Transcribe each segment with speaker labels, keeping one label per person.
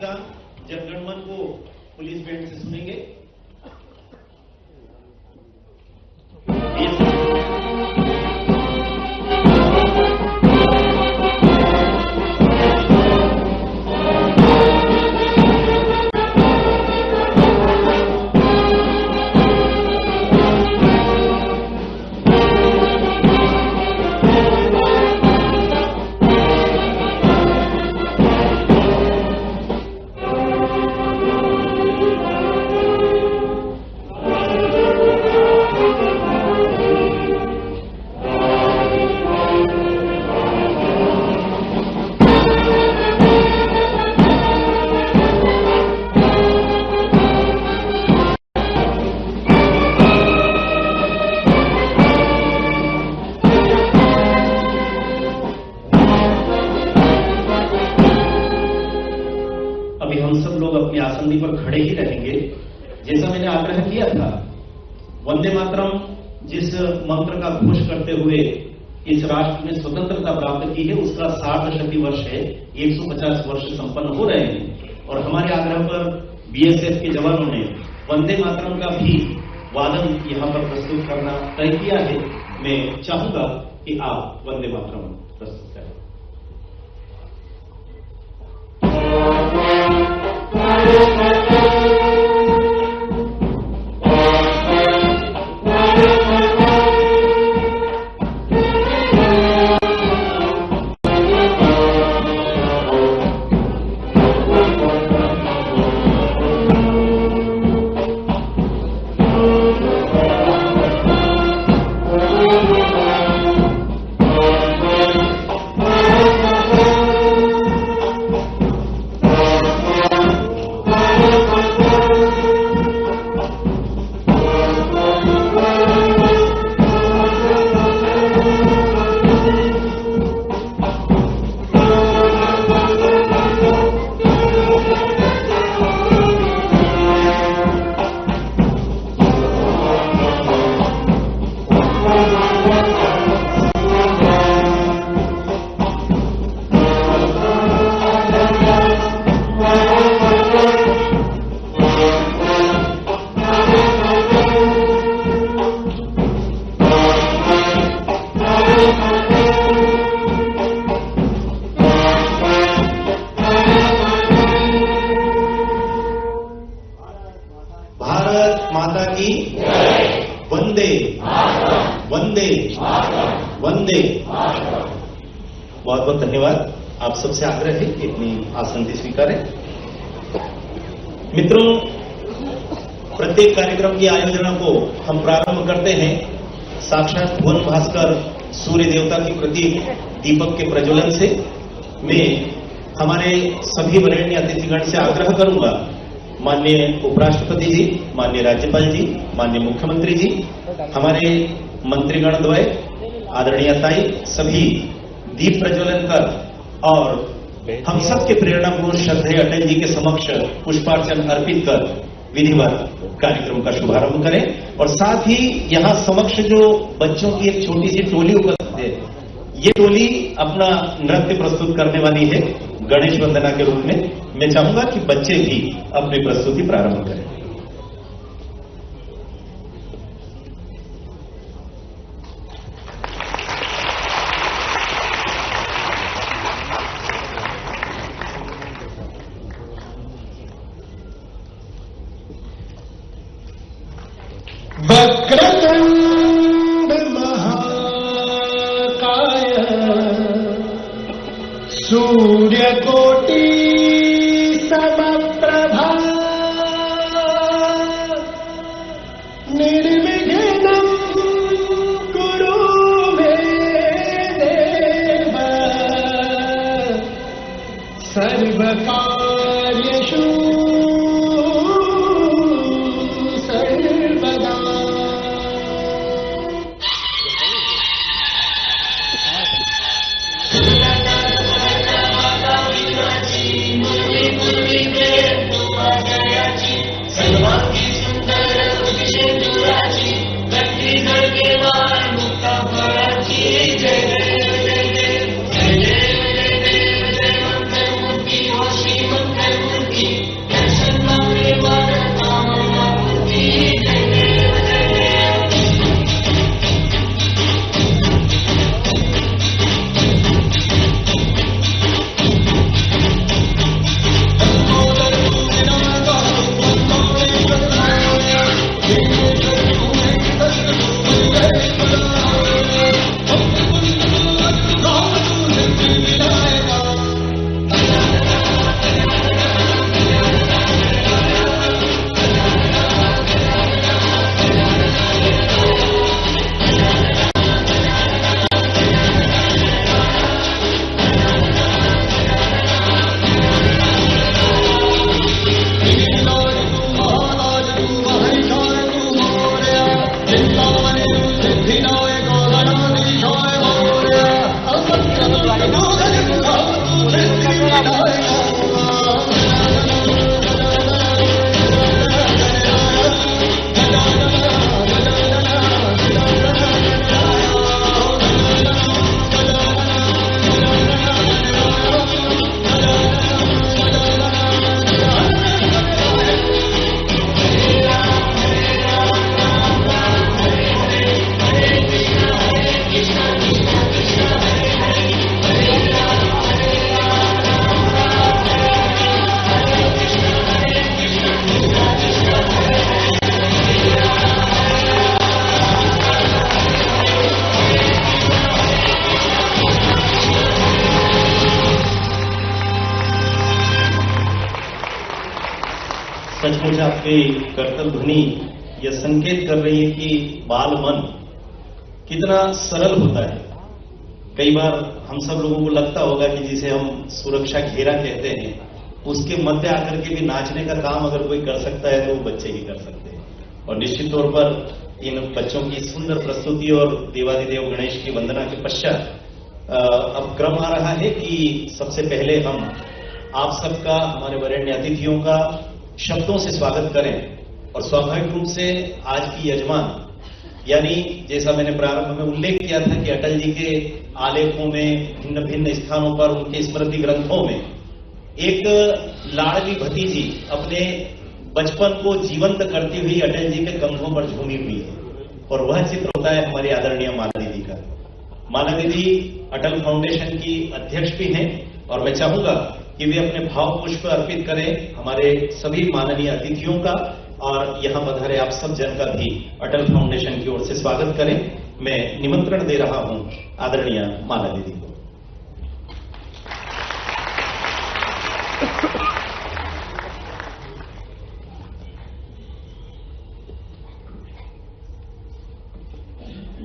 Speaker 1: का जनगणमन को police band से सुनेंगे। आसंदी पर खड़े ही रहेंगे। जैसा मैंने आग्रह किया था, वंदे मातरम जिस मंत्र का घोष करते हुए इस राष्ट्र ने स्वतंत्रता प्राप्त की है, उसका 60 वर्ष है। 150 वर्ष संपन्न हो रहे हैं और हमारे आग्रह पर बीएसएफ के जवानों ने वंदे मातरम का भी वादन यहां पर प्रस्तुत करना तय किया है। मैं चाहूंगा कि आप वंदे मातरम प्रस्तुत करें। वंदे वंदे वंदे। बहुत बहुत धन्यवाद। आप सबसे आग्रह है कि अपनी आसन भी स्वीकारें। मित्रों, प्रत्येक कार्यक्रम की आयोजना को हम प्रारंभ करते हैं साक्षात भुवन भास्कर सूर्य देवता के प्रतीक दीपक के प्रज्वलन से। मैं हमारे सभी वरेण्य अतिथिगण से आग्रह करूंगा, माननीय उपराष्ट्रपति जी, माननीय राज्यपाल जी, माननीय मुख्यमंत्री जी, हमारे मंत्रीगण द्वय, आदरणीय ताई, सभी दीप प्रज्वलन कर और हम सबके प्रेरणा पुरुष श्रद्धेय अटल जी के समक्ष पुष्पार्चन अर्पित कर विधिवत कार्यक्रम का शुभारंभ करें। और साथ ही यहां समक्ष जो बच्चों की एक छोटी सी टोली उपस्थित है, ये टोली अपना नृत्य प्रस्तुत करने वाली है गणेश वंदना के रूप में। मैं चाहूंगा कि बच्चे भी अपनी प्रस्तुति प्रारंभ करें।
Speaker 2: वक्रतुंड महाकाय सूर्यकोटि समप्रभा निर्विघ्नं कुरु मे देव सर्वकार्येषु सर्वदा।
Speaker 1: सचमुच आपकी कर्तव्य ध्वनि यह संकेत कर रही है कि बाल मन कितना सरल होता है। कई बार हम सब लोगों को लगता होगा कि जिसे हम सुरक्षा घेरा कहते हैं, उसके मध्य आकर के भी नाचने का काम अगर कोई कर सकता है तो वो बच्चे ही कर सकते हैं। और निश्चित तौर पर इन बच्चों की सुंदर प्रस्तुति और देवादिदेव गणेश की वंदना के पश्चात अब क्रम आ रहा है कि सबसे पहले हम आप सबका, हमारे वरेण्य अतिथियों का शब्दों से स्वागत करें। और स्वाभाविक रूप से आज की यजमान, यानी जैसा मैंने प्रारंभ में उल्लेख किया था कि अटल जी के आलेखों में, भिन्न भिन्न स्थानों पर, उनके स्मृति ग्रंथों में एक लाडली भतीजी अपने बचपन को जीवंत करती हुई अटल जी के कंधों पर झूमी हुई है, और वह चित्र होता है हमारी आदरणीय माला दीदी का। माला दीदी अटल फाउंडेशन की अध्यक्ष भी हैं, और मैं चाहूंगा कि वे अपने भाव पुष्प अर्पित करें हमारे सभी माननीय अतिथियों का, और यहां पधारे आप सब जन का भी अटल फाउंडेशन की ओर से स्वागत करें। मैं निमंत्रण दे रहा हूं आदरणीय माला दीदी को।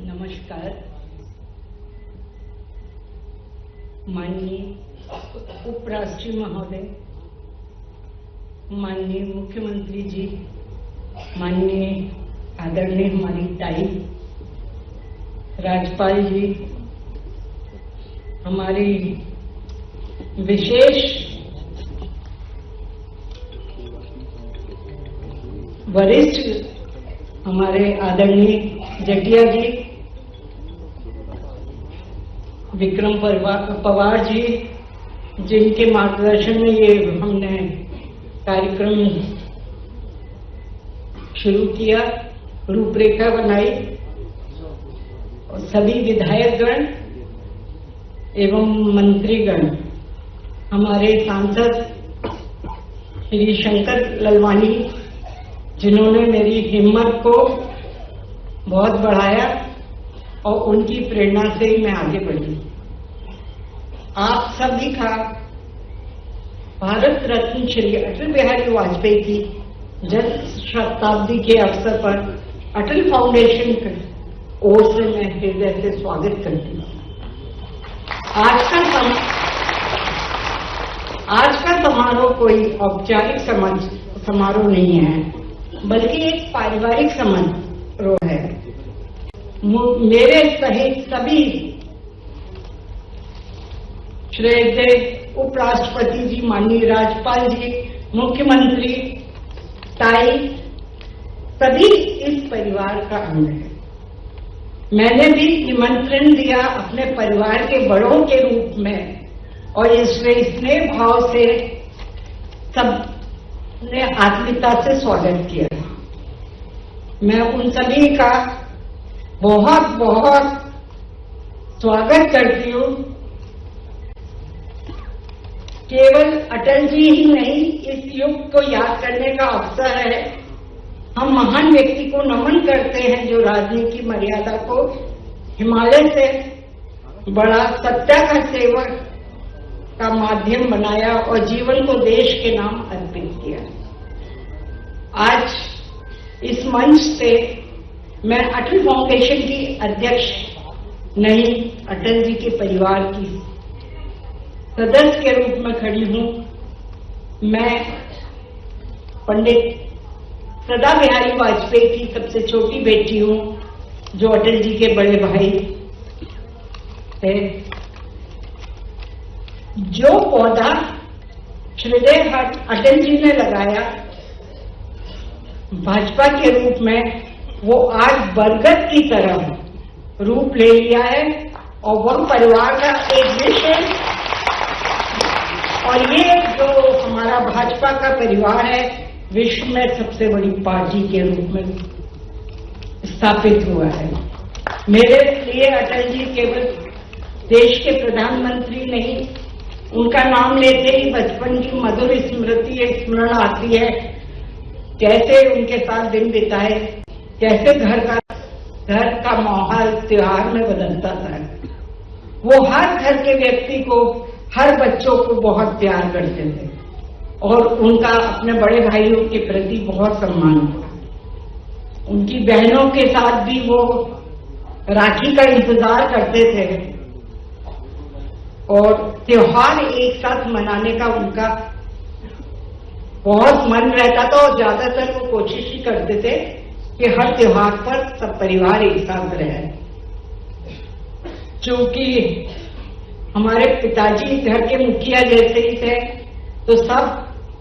Speaker 3: नमस्कार। माननीय उपराष्ट्रपति महोदय, माननीय मुख्यमंत्री जी, माननीय आदरणीय हमारी ताई राज्यपाल जी, हमारी विशेष वरिष्ठ हमारे आदरणीय जटिया जी, विक्रम पवार जी, जिनके मार्गदर्शन में ये हमने कार्यक्रम शुरू किया, रूपरेखा बनाई, और सभी विधायकगण एवं मंत्रीगण, हमारे सांसद श्री शंकर ललवानी, जिन्होंने मेरी हिम्मत को बहुत बढ़ाया और उनकी प्रेरणा से ही मैं आगे बढ़ी। आप सभी का भारत रत्न श्री अटल बिहारी वाजपेयी की जन्म शताब्दी के अवसर पर अटल फाउंडेशन की ओर से मैं हृदय से स्वागत करती हूँ। आज का समारोह कोई औपचारिक समारोह नहीं है, बल्कि एक पारिवारिक समारोह है। मेरे सहित सभी श्रद्धेय उपराष्ट्रपति जी, माननीय राज्यपाल जी, मुख्यमंत्री, ताई, सभी इस परिवार का अंग है। मैंने भी निमंत्रण दिया अपने परिवार के बड़ों के रूप में, और इस स्नेह भाव से सबने आत्मीयता से स्वागत किया। मैं उन सभी का बहुत बहुत स्वागत करती हूँ। केवल अटल जी ही नहीं, इस युग को याद करने का अवसर है। हम महान व्यक्ति को नमन करते हैं जो राजनीति की मर्यादा को हिमालय से बड़ा सत्ता का सेवक का माध्यम बनाया और जीवन को देश के नाम अर्पित किया। आज इस मंच से मैं अटल फाउंडेशन की अध्यक्ष नहीं, अटल जी के परिवार की सदस्य के रूप में खड़ी हूं। मैं पंडित सदा बिहारी वाजपेयी की सबसे छोटी बेटी हूं, जो अटल जी के बड़े भाई थे। जो पौधा हृदय अटल जी ने लगाया भाजपा के रूप में, वो आज बरगद की तरह रूप ले लिया है, और वह परिवार का एक विषय, और ये जो हमारा भाजपा का परिवार है, विश्व में सबसे बड़ी पार्टी के रूप में स्थापित हुआ है। मेरे लिए अटल जी केवल देश के प्रधानमंत्री नहीं, उनका नाम लेते ही बचपन की मधुर स्मरण आती है। कैसे उनके साथ दिन बिताए, कैसे घर का माहौल त्योहार में बदलता था। वो हर घर के व्यक्ति को, हर बच्चों को बहुत प्यार करते थे। और उनका अपने बड़े भाइयों के प्रति बहुत सम्मान था। उनकी बहनों के साथ भी वो राखी का इंतजार करते थे और त्योहार एक साथ मनाने का उनका बहुत मन रहता था और ज्यादातर वो कोशिश ही करते थे कि हर त्योहार पर सब परिवार एक साथ रहे। क्योंकि हमारे पिताजी घर के मुखिया जैसे ही थे तो सब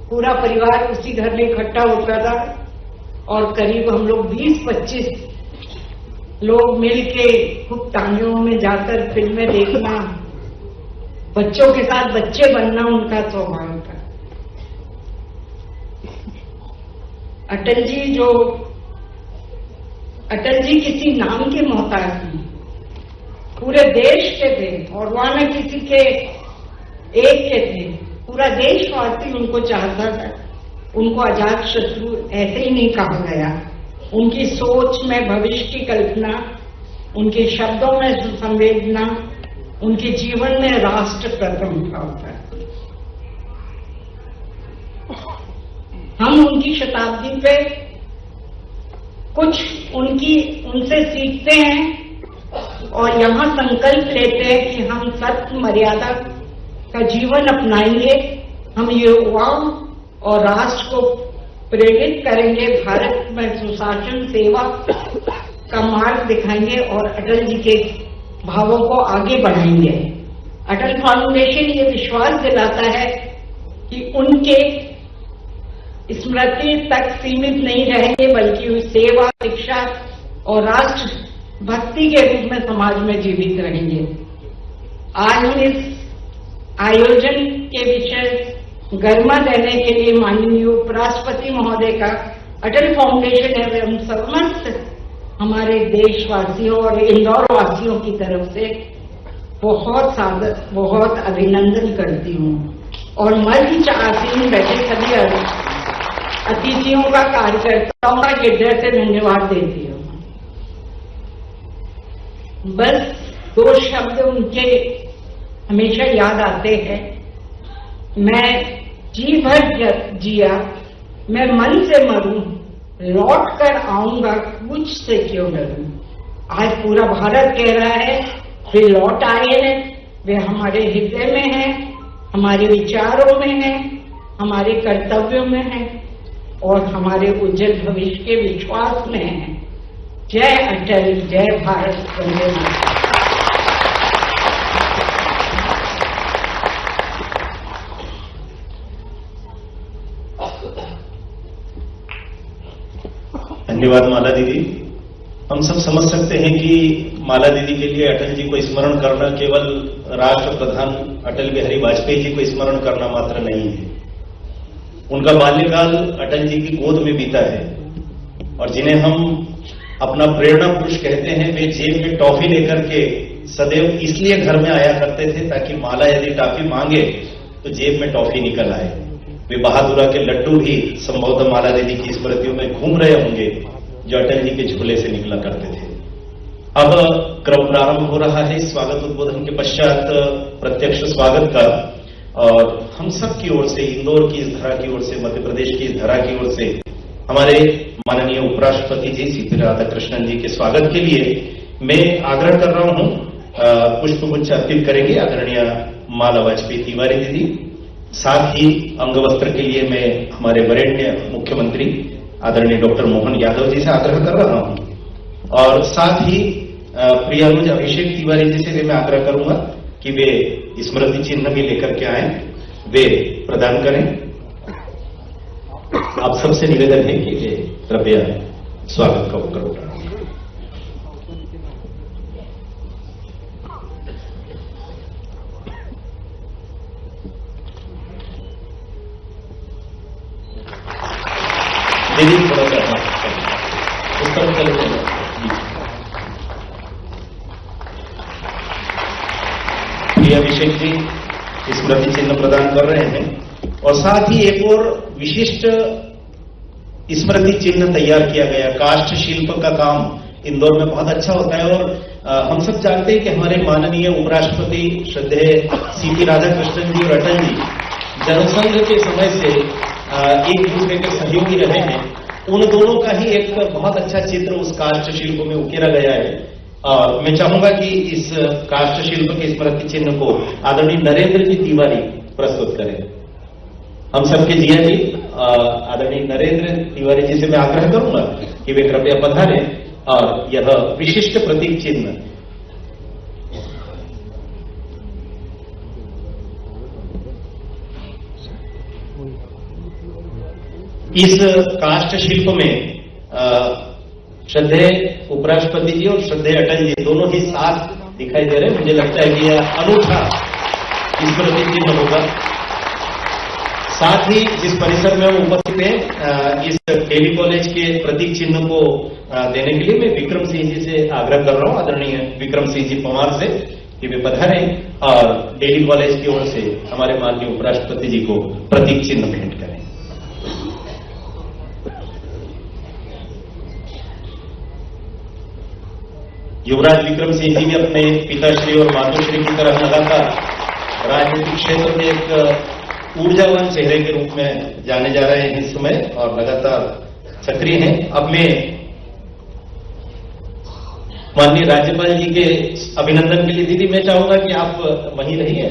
Speaker 3: पूरा परिवार उसी घर में इकट्ठा होता था और करीब हम लोग 20-25 लोग मिलके खूब तानियों में जाकर फिल्में देखना, बच्चों के साथ बच्चे बनना उनका स्वभाव था। अटल जी किसी नाम के मोहताज नहीं, पूरे देश के थे और वहां न किसी के एक के थे, पूरा देशवासी उनको चाहता था। उनको अजात शत्रु ऐसे ही नहीं कहा गया। उनकी सोच में भविष्य की कल्पना, उनके शब्दों में संवेदना, उनके जीवन में राष्ट्र प्रथम था। हम उनकी शताब्दी पे कुछ उनसे सीखते हैं और यहाँ संकल्प लेते हैं कि हम सत्य मर्यादा का जीवन अपनाएंगे। हम युवाओं और राष्ट्र को प्रेरित करेंगे, भारत में सुशासन सेवा का मार्ग दिखाएंगे और अटल जी के भावों को आगे बढ़ाएंगे। अटल फाउंडेशन ये विश्वास दिलाता है कि उनके स्मृति तक सीमित नहीं रहेंगे, बल्कि सेवा, शिक्षा और राष्ट्र भक्ति के रूप में समाज में जीवित रहेंगे। आज हम इस आयोजन के विषय गरिमा देने के लिए माननीय उपराष्ट्रपति महोदय का अटल फाउंडेशन एवं समस्त हमारे देशवासियों और इंदौर वासियों की तरफ से बहुत अभिनंदन करती हूँ और मंच आसीन बैठे सभी अतिथियों का, कार्यकर्ताओं का हृदय से धन्यवाद देती हूँ। बस 2 शब्द उनके हमेशा याद आते हैं। मैं जी भर जिया, मैं मन से मरूं, लौट कर आऊंगा, कुछ से क्यों डरूं। आज पूरा भारत कह रहा है वे लौट आए हैं, वे हमारे हृदय में हैं, हमारे विचारों में हैं, हमारे कर्तव्यों में हैं और हमारे उज्जवल भविष्य के विश्वास में हैं। जय अटल, जय भारत, वंदे मातरम।
Speaker 1: धन्यवाद माला दीदी। हम सब समझ सकते हैं कि माला दीदी के लिए अटल जी को स्मरण करना केवल राष्ट्र प्रधान अटल बिहारी वाजपेयी जी को स्मरण करना मात्र नहीं है। उनका बाल्यकाल अटल जी की गोद में बीता है और जिन्हें हम अपना प्रेरणा पुरुष कहते हैं, वे जेब में टॉफी लेकर के सदैव इसलिए घर में आया करते थे ताकि माला यदि टॉफी मांगे तो जेब में टॉफी निकल आए। वे बहादुरा के लड्डू भी संभवतः माला दीदी की स्मृतियों में घूम रहे होंगे जो अटल जी के झोले से निकला करते थे। अब क्रम प्रारंभ हो रहा है स्वागत उद्बोधन के पश्चात प्रत्यक्ष स्वागत का, और हम सब की ओर से, इंदौर की इस धरा की ओर से, मध्य प्रदेश की इस धरा की ओर से हमारे माननीय उपराष्ट्रपति जी सीपी राधाकृष्णन जी के स्वागत के लिए मैं आग्रह कर रहा हूं। पुष्पगुच्छ अर्पित करेंगे आदरणीय माला वाजपेयी तिवारी दीदी। साथ ही अंगवस्त्र के लिए मैं हमारे वरेण्य मुख्यमंत्री आदरणीय डॉक्टर मोहन यादव जी से आग्रह कर रहा हूं और साथ ही प्रियानुज अभिषेक तिवारी जी से भी मैं आग्रह करूंगा कि वे स्मृति चिन्ह भी लेकर के आए, वे प्रदान करें। आप सबसे निवेदन है कि वे कृपया स्वागत का उपक्रम करें। दीदी थोड़ा सा उस तरफ चले जाइए। अभिषेक जी स्मृति चिन्ह प्रदान कर रहे हैं और साथ ही एक और विशिष्ट स्मृति चिन्ह तैयार किया गया। काष्ठ शिल्प का काम इंदौर में बहुत अच्छा होता है और हम सब जानते हैं कि हमारे माननीय उपराष्ट्रपति श्रद्धेय सीपी राधाकृष्णन जी और अटल जी जनसंघ के समय से एक दूसरे के सहयोगी रहे हैं, उन दोनों का ही एक बहुत अच्छा चित्र उस काष्ठ शिल्प में उकेरा गया है। और मैं चाहूंगा कि इस काष्ठ शिल्प के स्मृति चिन्ह को आदरणीय नरेंद्र जी तिवारी प्रस्तुत करें। हम सबके जिया जी आदरणीय नरेंद्र तिवारी जी से मैं आग्रह करूंगा कि वे कृपया पधारें और यह विशिष्ट प्रतीक चिन्ह इस काष्ठ शिल्प में श्रद्धेय उपराष्ट्रपति जी और श्रद्धेय अटल जी दोनों ही साथ दिखाई दे रहे हैं। मुझे लगता है कि यह अनूठा स्मृति चिन्ह होगा। साथ ही जिस परिसर में हम उपस्थित हैं, इस डेली कॉलेज के प्रतीक चिन्ह को देने के लिए मैं विक्रम सिंह जी से आग्रह कर रहा हूं, आदरणीय विक्रम सिंह जी पंवार से, कि वे पधारें और डेली कॉलेज की ओर से हमारे माननीय उपराष्ट्रपति जी को प्रतीक चिन्ह भेंट करें। युवराज विक्रम सिंह जी भी अपने पिताश्री और मातोश्री की तरह लगातार राजनीतिक क्षेत्र में एक ऊर्जावान चेहरे के रूप में जाने जा रहे हैं इस समय और लगातार सक्रिय हैं। अब मैं माननीय राज्यपाल जी के अभिनंदन के लिए दीदी मैं चाहूंगा कि आप वहीं रहिए।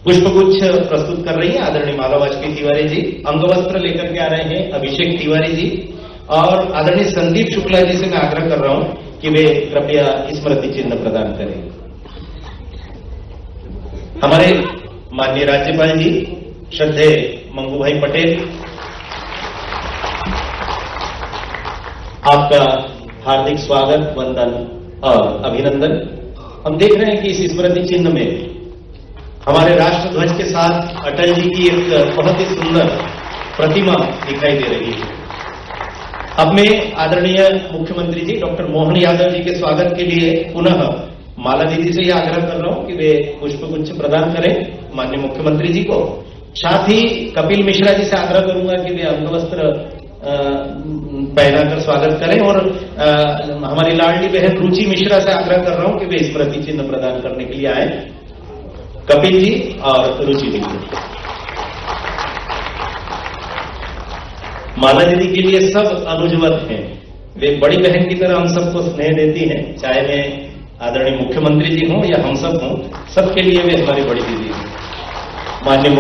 Speaker 1: पुष्पगुच्छ प्रस्तुत कर रही है आदरणीय माला वाजपेयी तिवारी जी, अंगवस्त्र लेकर के आ रहे हैं अभिषेक तिवारी जी, और आदरणीय संदीप शुक्ला जी से मैं आग्रह कर रहा हूं कि वे कृपया स्मृति चिन्ह प्रदान करें। हमारे माननीय राज्यपाल जी श्रद्धेय मंगू भाई पटेल, आपका हार्दिक स्वागत, वंदन और अभिनंदन। हम देख रहे हैं कि इस स्मृति चिन्ह में हमारे राष्ट्रध्वज के साथ अटल जी की एक बहुत ही सुंदर प्रतिमा दिखाई दे रही है। अब मैं आदरणीय मुख्यमंत्री जी डॉक्टर मोहन यादव जी के स्वागत के लिए पुनः माला दीदी से यह आग्रह कर रहा हूं कि वे पुष्पगुच्छ प्रदान करें माननीय मुख्यमंत्री जी को। साथ ही कपिल मिश्रा जी से आग्रह करूंगा कि वे अंगवस्त्र पहनाकर स्वागत करें, और हमारी लाडली बहन रुचि मिश्रा से आग्रह कर रहा हूं कि वे स्मृति चिन्ह प्रदान करने के लिए आए। कपिल जी और रुचि जी, माला दीदी के लिए सब अनुजवत हैं, वे बड़ी बहन की तरह हम सबको स्नेह देती हैं, चाहे मैं आदरणीय मुख्यमंत्री जी हों या हम सब हों, सबके लिए वे हमारी बड़ी दीदी हैं। माननीय